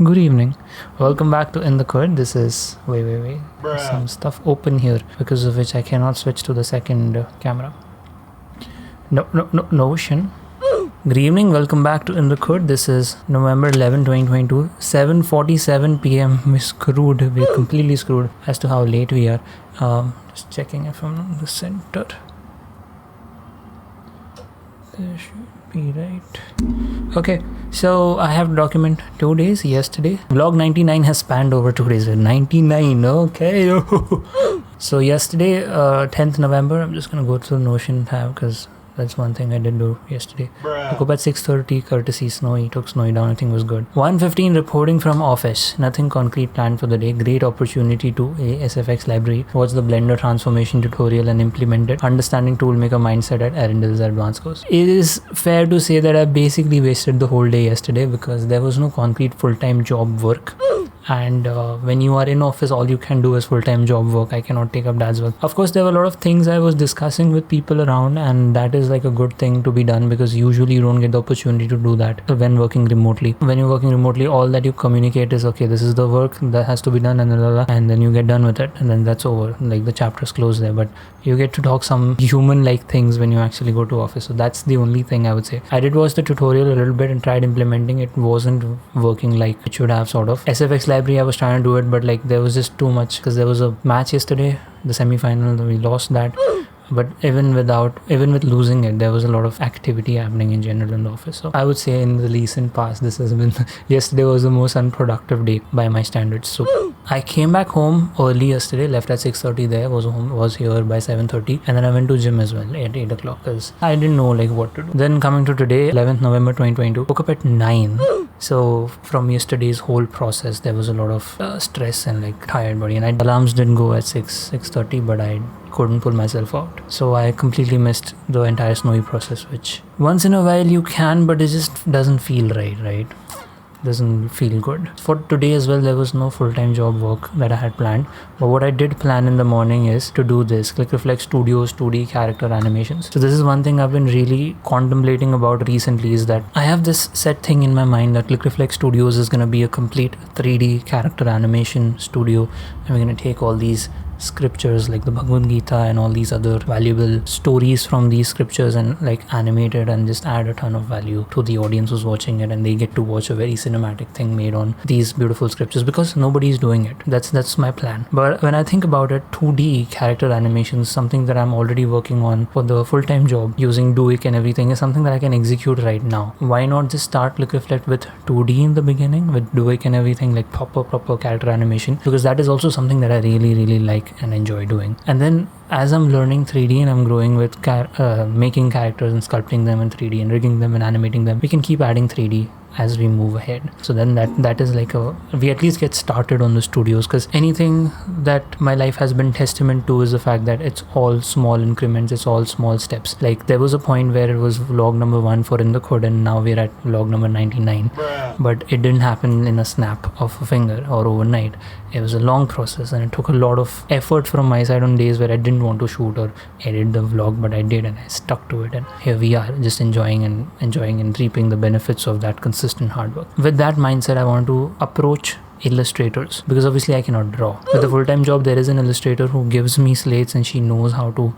Good evening. Welcome back to In the Khud. This is wait. Some stuff open here because of which I cannot switch to the second camera. No Shin. Good evening. Welcome back to In the Khud. This is November 11, 2022. 7:47 p.m. We're screwed. We're completely screwed as to how late we are. Just checking if I'm in the center. There should be right. Okay, so I have to document 2 days. Yesterday, vlog 99 has spanned over 2 days. 99, okay. So yesterday, 10th November, I'm just gonna go through Notion tab because that's one thing I did do yesterday. Woke up at 6:30, courtesy snowy, took snowy down, I think was good. 1:15 reporting from office. Nothing concrete planned for the day. Great opportunity to SFX library. Watch the Blender transformation tutorial and implement it. Understanding toolmaker mindset at Arundel's advanced course. It is fair to say that I basically wasted the whole day yesterday because there was no concrete full-time job work. And when you are in office, all you can do is full-time job work. I cannot take up dad's work. Of course, there were a lot of things I was discussing with people around, and that is like a good thing to be done because usually you don't get the opportunity to do that when working remotely. When you're working remotely, all that you communicate is, okay, this is the work that has to be done, and then you get done with it, and then that's over. Like the chapter's closed there, but you get to talk some human-like things when you actually go to office. So that's the only thing I would say. I did watch the tutorial a little bit and tried implementing it. Wasn't working like it should have, sort of. SFX library, I was trying to do it, but like there was just too much because there was a match yesterday, the semi-final, we lost that. But even with losing it, there was a lot of activity happening in general in the office. So I would say in the recent past, this has been yesterday was the most unproductive day by my standards. So I came back home early yesterday, left at 6:30 there, was here by 7:30, and then I went to gym as well at 8 o'clock because I didn't know like what to do. Then coming to today, 11th November 2022, woke up at 9. So from yesterday's whole process, there was a lot of stress and like tired body, and alarms didn't go at 6:30, but I couldn't pull myself out. So I completely missed the entire snowy process, which once in a while you can, but it just doesn't feel right? Doesn't feel good. For today as well, there was no full-time job work that I had planned, but what I did plan in the morning is to do this Click Reflex Studios 2D character animations. So this is one thing I've been really contemplating about recently, is that I have this set thing in my mind that Click Reflex Studios is going to be a complete 3D character animation studio, and we're going to take all these scriptures like the Bhagavad Gita and all these other valuable stories from these scriptures and like animate it and just add a ton of value to the audience who's watching it, and they get to watch a very cinematic thing made on these beautiful scriptures because nobody's doing it. That's my plan. But when I think about it, 2D character animations, something that I'm already working on for the full-time job using DUIK and everything, is something that I can execute right now. Why not just start Click Reflect with 2D in the beginning with DUIK and everything, like proper character animation, because that is also something that I really like and enjoy doing. And then as I'm learning 3D and I'm growing with making characters and sculpting them in 3D and rigging them and animating them, we can keep adding 3D as we move ahead. So then that is like we at least get started on the studios, because anything that my life has been testament to is the fact that it's all small increments, it's all small steps. Like there was a point where it was vlog number 1 for In the Khud, and now we're at vlog number 99. But it didn't happen in a snap of a finger or overnight. It was a long process, and it took a lot of effort from my side on days where I didn't want to shoot or edit the vlog, but I did, and I stuck to it, and here we are, just enjoying and reaping the benefits of that consistent hard work. With that mindset, I want to approach illustrators, because obviously I cannot draw. With a full-time job, there is an illustrator who gives me slates, and she knows how to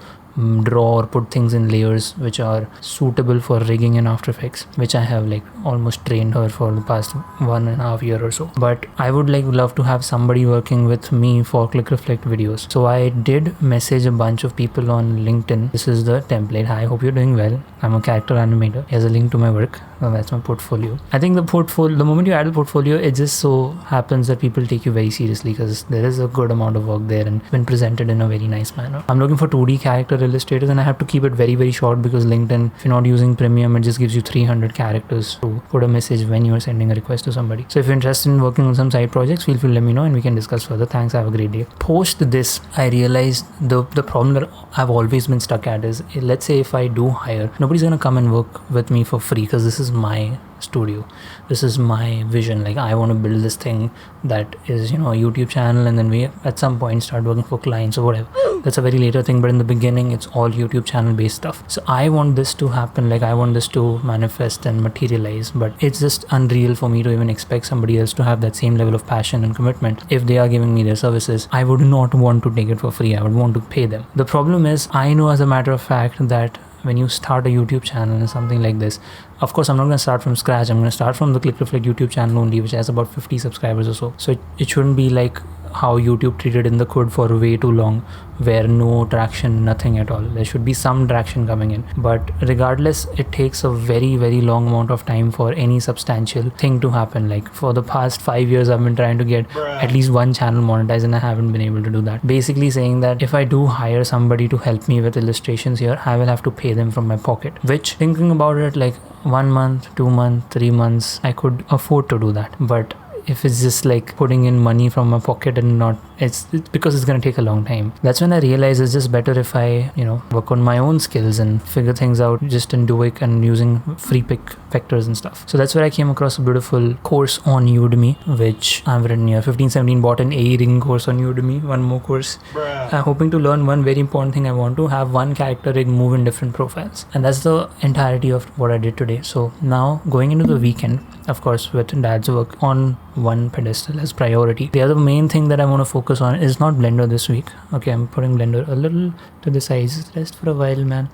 draw or put things in layers which are suitable for rigging in After Effects, which I have like almost trained her for the past 1.5 years or so. But I would love to have somebody working with me for Click Reflect videos. So I did message a bunch of people on LinkedIn. This is the template. Hi, hope you're doing well. I'm a character animator. Here's a link to my work. That's my portfolio. I think the moment you add a portfolio, it just so happens that people take you very seriously because there is a good amount of work there and been presented in a very nice manner. I'm looking for 2D character illustrators, and I have to keep it very short because LinkedIn, if you're not using premium, it just gives you 300 characters to put a message when you're sending a request to somebody. So if you're interested in working on some side projects, feel free to let me know and we can discuss further. Thanks, have a great day. Post this, I realized the problem that I've always been stuck at is, let's say if I do hire, nobody's gonna come and work with me for free because this is my studio. This is my vision. Like, I want to build this thing that is, a YouTube channel, and then we at some point start working for clients or whatever. That's a very later thing, but in the beginning it's all YouTube channel based stuff. So I want this to happen. Like, I want this to manifest and materialize, but it's just unreal for me to even expect somebody else to have that same level of passion and commitment. If they are giving me their services, I would not want to take it for free. I would want to pay them. The problem is, I know as a matter of fact that when you start a YouTube channel and something like this, of course I'm not going to start from scratch. I'm going to start from the Click Reflect YouTube channel only, which has about 50 subscribers or so. So it shouldn't be like how YouTube treated inthekhud for way too long, where no traction, nothing at all. There should be some traction coming in, but regardless, it takes a very, very long amount of time for any substantial thing to happen. Like, for the past 5 years I've been trying to get at least one channel monetized, and I haven't been able to do that. Basically saying that if I do hire somebody to help me with illustrations here, I will have to pay them from my pocket, which, thinking about it, like 1 month, 2 months, 3 months, I could afford to do that. But if it's just like putting in money from my pocket and not, it's because it's going to take a long time. That's when I realized it's just better if I work on my own skills and figure things out just in DUIK and using free pick vectors and stuff. So that's where I came across a beautiful course on Udemy, which I've written here. 15-17 bought an Ae rigging course on Udemy, one more course. I'm hoping to learn one very important thing. I want to have one character rig move in different profiles, and that's the entirety of what I did today. So now, going into the weekend, of course, with dad's work on one pedestal as priority. The other main thing that I want to focus on is not Blender this week. Okay, I'm putting Blender a little to the side. Just rest for a while, man.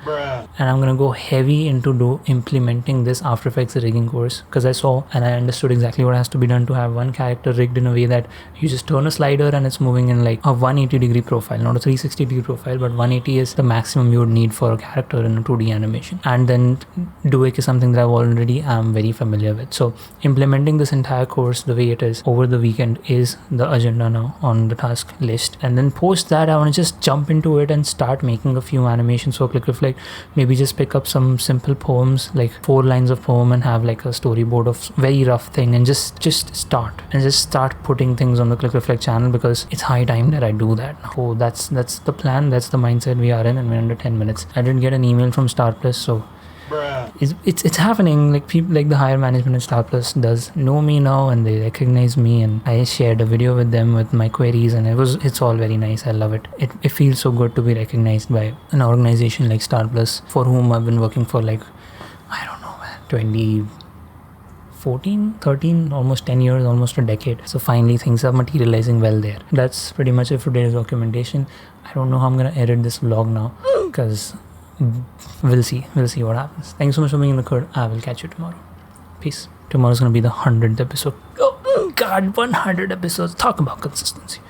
And I'm gonna go heavy into implementing this After Effects rigging course, because I saw and I understood exactly what has to be done to have one character rigged in a way that you just turn a slider and it's moving in like a 180-degree profile, not a 360-degree profile, but 180 is the maximum you would need for a character in a 2D animation. And then DUIK is something that I already am very familiar with. So implementing this entire course the way it is over the weekend is the agenda now on the task list. And then post that, I want to just jump into it and start making a few animations for Click Reflect. Maybe just pick up some simple poems, like 4 lines of poem, and have like a storyboard of very rough thing, and just start putting things on the Click Reflect channel, because it's high time that I do that. Oh, that's the plan. That's the mindset we are in, and we're under 10 minutes. I didn't get an email from Star Plus, so it's happening. Like, people like the higher management at Star Plus does know me now, and they recognize me, and I shared a video with them with my queries, and it's all very nice. I love it. It feels so good to be recognized by an organization like Star Plus, for whom I've been working for, like, I don't know, man, 2014, 13, almost 10 years, almost a decade. So finally things are materializing well there. That's pretty much it for today's documentation. I don't know how I'm gonna edit this vlog now, because we'll see what happens. Thank you so much for being in the crowd. I will catch you tomorrow. Peace. Tomorrow's gonna be the 100th episode. Oh God, 100 episodes. Talk about consistency.